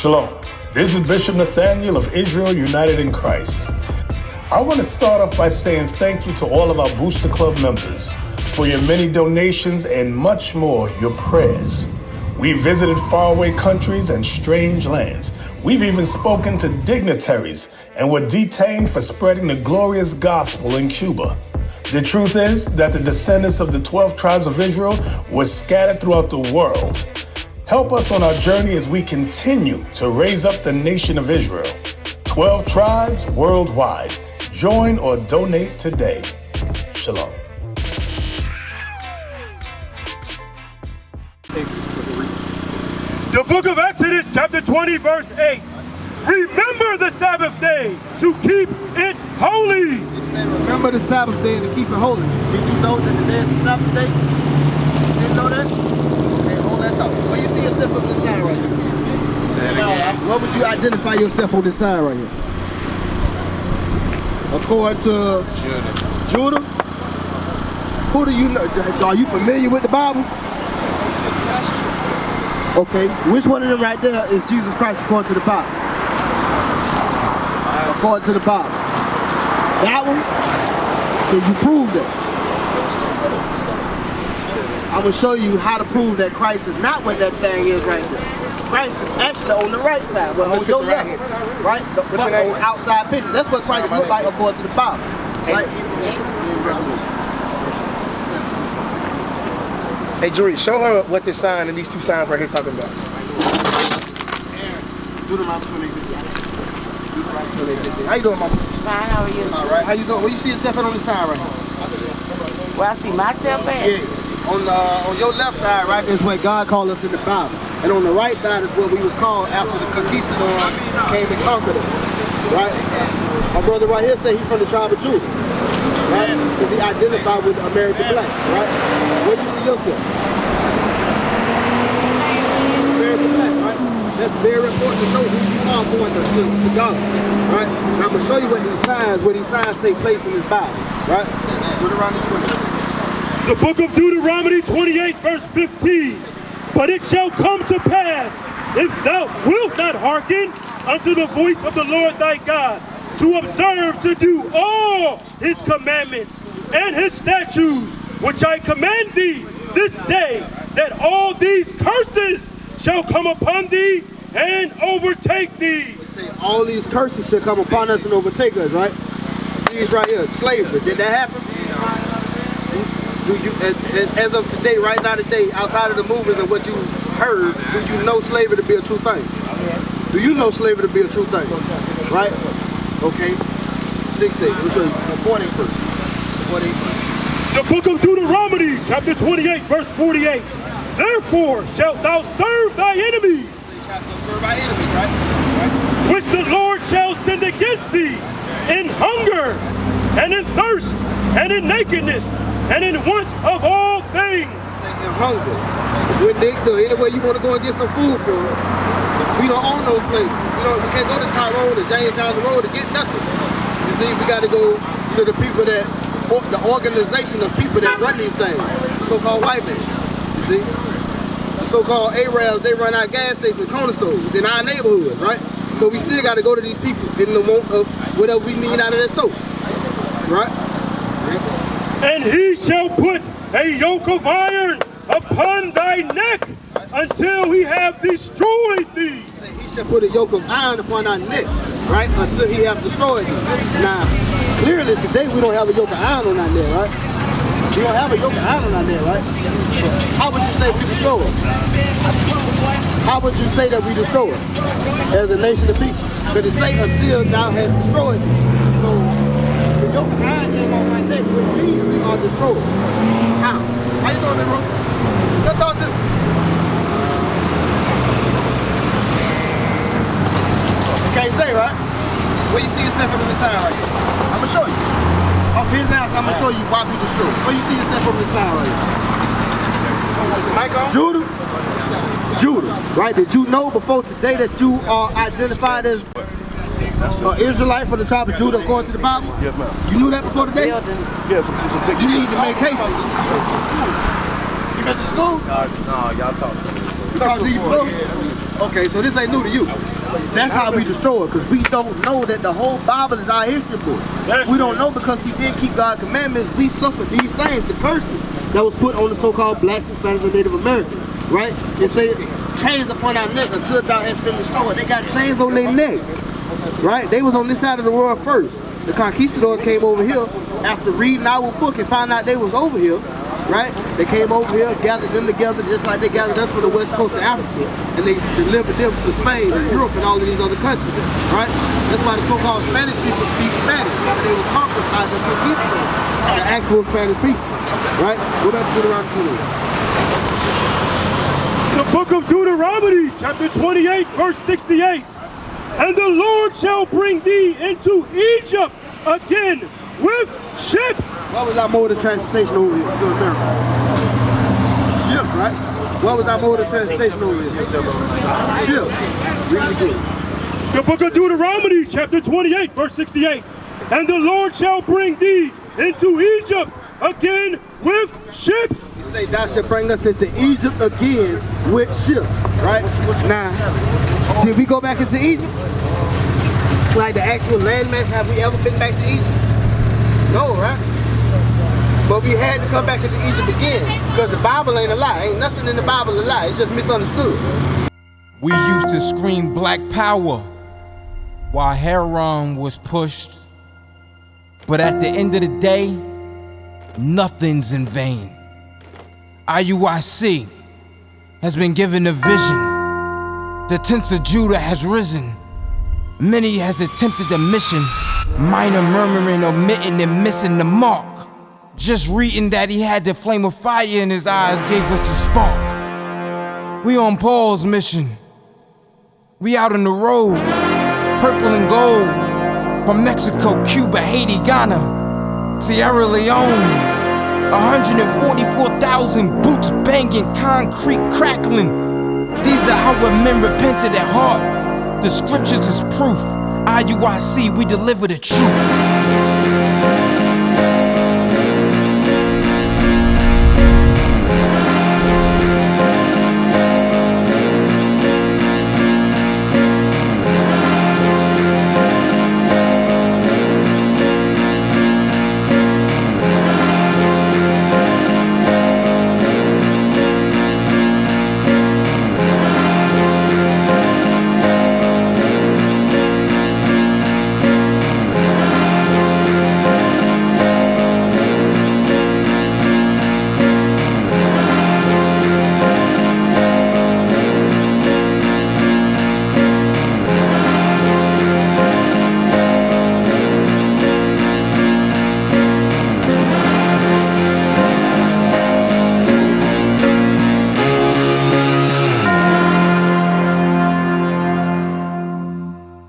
Shalom. This is Bishop Nathaniel of Israel United in Christ. I want to start off by saying thank you to all of our Booster Club members for your many donations and much more, your prayers. We visited faraway countries and strange lands. We've even spoken to dignitaries and were detained for spreading the glorious gospel in Cuba. The truth is that the descendants of the 12 tribes of Israel were scattered throughout the world. Help us on our journey as we continue to raise up the nation of Israel. 12 tribes worldwide. Join or donate today. Shalom. The book of Exodus, chapter 20, verse 8. Remember the Sabbath day to keep it holy. Remember the Sabbath day and to keep it holy. Did you know that today is the Sabbath day? You didn't know that? Okay, hold that thought. Where you see yourself on this sign right here? Say it again. What would you identify yourself on this sign right here? According to Judah. Who do you know? Are you familiar with the Bible? Okay, which one of them right there is Jesus Christ according to the Bible? According to the Bible. That one? Can you prove that? I'm going to show you how to prove that Christ is not what that thing is right there. Christ is actually on the right side, well, on your left, right? The outside picture. That's what Christ looked like according to the Bible. Right? Hey, Jory, show her what this sign and these two signs right here talking about. How you doing, Mama? Fine, how are you? All right, how you doing? Where you see yourself at on the sign right here? Where I see myself at? Yeah, on your left side, right, is where God called us in the Bible. And on the right side is what we was called after the conquistadors came and conquered us, right? My brother right here said he's from the tribe of Judah, right? Because he identified with the American black, right? Where do you see yourself? American black, right? That's very important to know who you are going to God, right? And I'm going to show you what these signs say place in this Bible, right? Deuteronomy 28. The book of Deuteronomy 28, verse 15. But it shall come to pass, if thou wilt not hearken unto the voice of the Lord thy God, to observe to do all his commandments and his statutes, which I command thee this day, that all these curses shall come upon thee and overtake thee. Say all these curses shall come upon us and overtake us, right? These right here, slavery. Did that happen? Do you, as of today, right now today, outside of the movies and what you heard, do you know slavery to be a true thing? Do you know slavery to be a true thing? Right? Okay. 16. We'll show you. 48 first. 48 first. The book of Deuteronomy, chapter 28, verse 48. Therefore shalt thou serve thy enemies, Serve our enemies, right? which the Lord shall send against thee, in hunger, and in thirst, and in nakedness, and in want of all things. And hunger. We're next, so anywhere you want to go and get some food from, we don't own those places. We can't go to Tyrone or James down the road to get nothing. You see, we got to go to the people that, the organization of people that run these things, the so-called white men. You see, the so-called Arabs, they run our gas stations, corner stores in our neighborhoods, right? So we still got to go to these people in the want of whatever we need out of that store, right? And he shall put a yoke of iron upon thy neck until he have destroyed thee. He shall put a yoke of iron upon our neck, right? Until he have destroyed thee. Now, clearly today we don't have a yoke of iron on our neck, right? We don't have a yoke of iron on our neck, right? How would you say we destroy it? How would you say that we destroy it as a nation of people? Because it say until thou hast destroyed thee. So the yoke of iron came on my neck, which means we are destroyed. How? How you doing, bro? Go talk to me. You can't say, right? Where you see yourself on the sign right here? I'm going to show you. Off his house, I'm going to show you why we destroyed. Where you see yourself on the sign right here? Judah? Judah, right? Did you know before today that you are identified as Israelite from the tribe of Judah according to the Bible? Yes, ma'am. You knew that before today? Yeah, it's a big You need to make haste. You been to school? No, y'all talked to me. You talked to you before? Okay, so this ain't new to you. That's how we destroy it, because we don't know that the whole Bible is our history book. We don't know because we didn't keep God's commandments. We suffered these things, the curses that was put on the so-called blacks, Hispanics, and Native Americans, right? It say chains upon our neck until thou hast been destroyed. They got chains on their neck, right? They was on this side of the world first. The conquistadors came over here after reading our book and found out they was over here, right? They came over here, gathered them together just like they gathered us from the west coast of Africa, and they delivered them to Spain and Europe and all of these other countries, right? That's why the so-called Spanish people speak Spanish, and they were conquered by the conquistadors, the actual Spanish people, right? Go back to Deuteronomy 28. The book of Deuteronomy, chapter 28, verse 68. And the Lord shall bring thee into Egypt again with ships. What was our mode of transportation over here to America? Ships, right? What was our mode of transportation over here? Ships. Read it again. The book of Deuteronomy, chapter 28, verse 68. And the Lord shall bring thee into Egypt again with ships. You say thou shalt bring us into Egypt again with ships, right? Now, did we go back into Egypt? Like the actual landmass, have we ever been back to Egypt? No, right? But we had to come back into Egypt again because the Bible ain't a lie. Ain't nothing in the Bible a lie. It's just misunderstood. We used to scream black power while Heron was pushed. But at the end of the day, nothing's in vain. IUIC has been given a vision. The tents of Judah has risen. Many has attempted the mission, minor murmuring, omitting, and missing the mark. Just reading that he had the flame of fire in his eyes gave us the spark. We on Paul's mission. We out on the road, purple and gold, from Mexico, Cuba, Haiti, Ghana, Sierra Leone. 144,000 boots banging, concrete crackling. These are our men repented at heart. The scriptures is proof. IUIC, we deliver the truth.